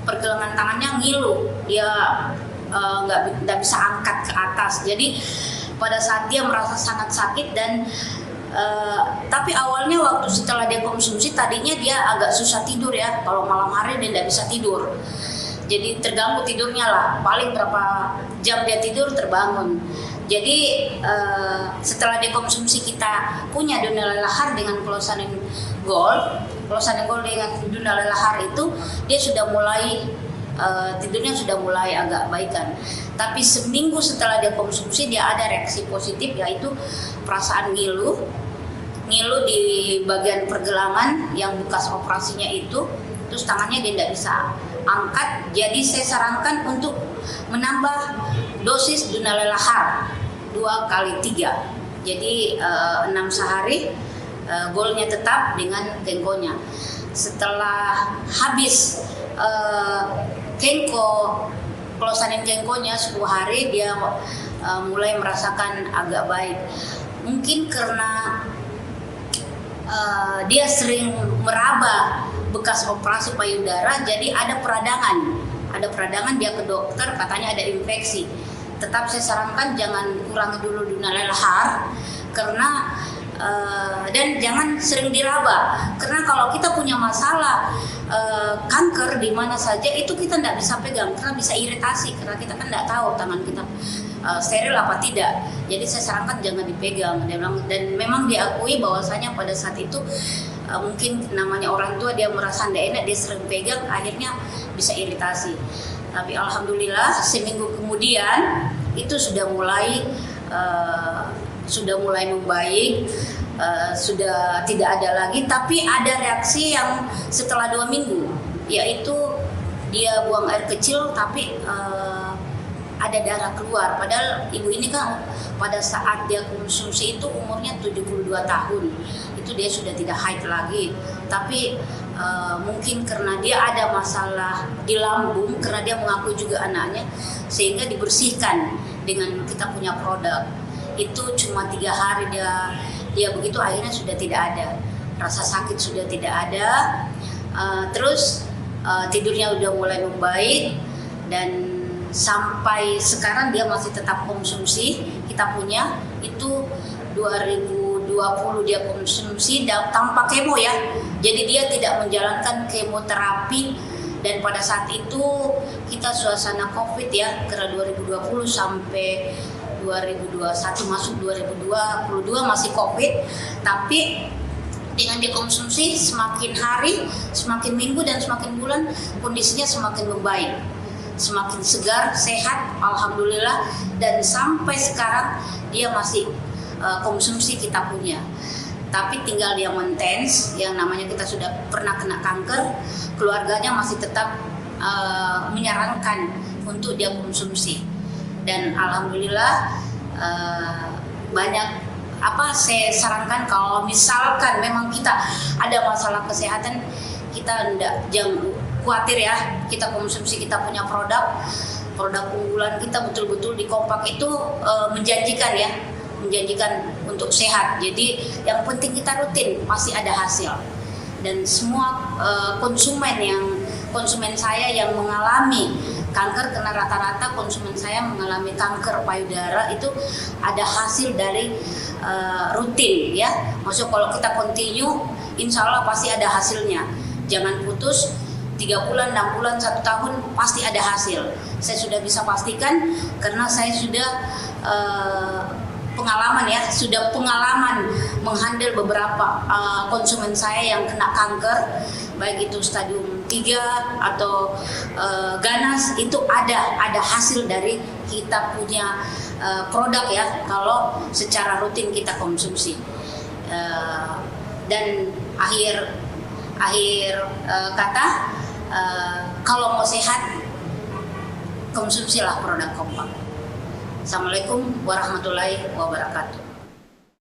pergelangan tangannya ngilu, dia nggak bisa angkat ke atas. Jadi pada saat dia merasa sangat sakit dan tapi awalnya waktu setelah dia konsumsi tadinya dia agak susah tidur ya, kalau malam hari dia nggak bisa tidur. Jadi terganggu tidurnya lah, paling berapa jam dia tidur terbangun. Jadi setelah dikonsumsi kita punya Dunalelahar dengan Clostanin Gold dengan Dunalelahar itu dia sudah mulai tidurnya sudah mulai agak baikan. Tapi seminggu setelah dia konsumsi dia ada reaksi positif, yaitu perasaan ngilu di bagian pergelangan yang bekas operasinya itu, terus tangannya dia tidak bisa angkat. Jadi saya sarankan untuk menambah dosis Dunalelahar 2x3. Jadi 6 sehari, golnya tetap dengan Kenkonya. Setelah habis Clostanin Kenkonya 10 hari, dia mulai merasakan agak baik. Mungkin karena dia sering meraba bekas operasi payudara, jadi ada peradangan dia ke dokter, katanya ada infeksi. Tetap saya sarankan jangan kurangi dulu Dunalelahar karena dan jangan sering diraba, karena kalau kita punya masalah kanker di mana saja itu kita tidak bisa pegang karena bisa iritasi, karena kita kan tidak tahu tangan kita steril apa tidak. Jadi saya sarankan jangan dipegang, dan memang diakui bahwasanya pada saat itu mungkin namanya orang tua, dia merasa tidak enak, dia sering pegang, akhirnya bisa iritasi. Tapi alhamdulillah seminggu kemudian itu sudah mulai membaik, sudah tidak ada lagi. Tapi ada reaksi yang setelah 2 minggu, yaitu dia buang air kecil tapi ada darah keluar. Padahal ibu ini kan pada saat dia konsumsi itu umurnya 72 tahun, itu dia sudah tidak haid lagi. Tapi mungkin karena dia ada masalah di lambung, karena dia mengaku juga anaknya, sehingga dibersihkan dengan kita punya produk. Itu cuma 3 hari dia begitu, akhirnya sudah tidak ada rasa sakit, sudah tidak ada. Terus tidurnya udah mulai membaik, dan sampai sekarang dia masih tetap konsumsi. Kita punya itu 2020 dia konsumsi tanpa kemo ya, jadi dia tidak menjalankan kemoterapi. Dan pada saat itu kita suasana COVID ya, karena 2020 sampai 2021 masuk 2022 masih COVID. Tapi dengan dikonsumsi semakin hari, semakin minggu, dan semakin bulan kondisinya semakin membaik. semakin segar, sehat, alhamdulillah, dan sampai sekarang dia masih konsumsi kita punya. Tapi tinggal dia maintenance, yang namanya kita sudah pernah kena kanker, keluarganya masih tetap menyarankan untuk dia konsumsi. Dan alhamdulillah banyak saya sarankan kalau misalkan memang kita ada masalah kesehatan, kita jangan khawatir ya, kita konsumsi kita punya produk unggulan kita betul-betul di Kompak itu menjanjikan untuk sehat. Jadi yang penting kita rutin pasti ada hasil. Dan semua konsumen saya yang mengalami kanker, karena rata-rata konsumen saya mengalami kanker payudara itu ada hasil dari rutin ya. Maksudnya kalau kita continue, insya Allah pasti ada hasilnya. Jangan putus, 3 bulan, 6 bulan, 1 tahun pasti ada hasil. Saya sudah bisa pastikan karena saya sudah pengalaman menghandle beberapa konsumen saya yang kena kanker, baik itu stadium 3 atau ganas, itu ada hasil dari kita punya produk ya, kalau secara rutin kita konsumsi. Dan akhir kata, kalau mau sehat, konsumsilah produk Kompak. Assalamualaikum warahmatullahi wabarakatuh.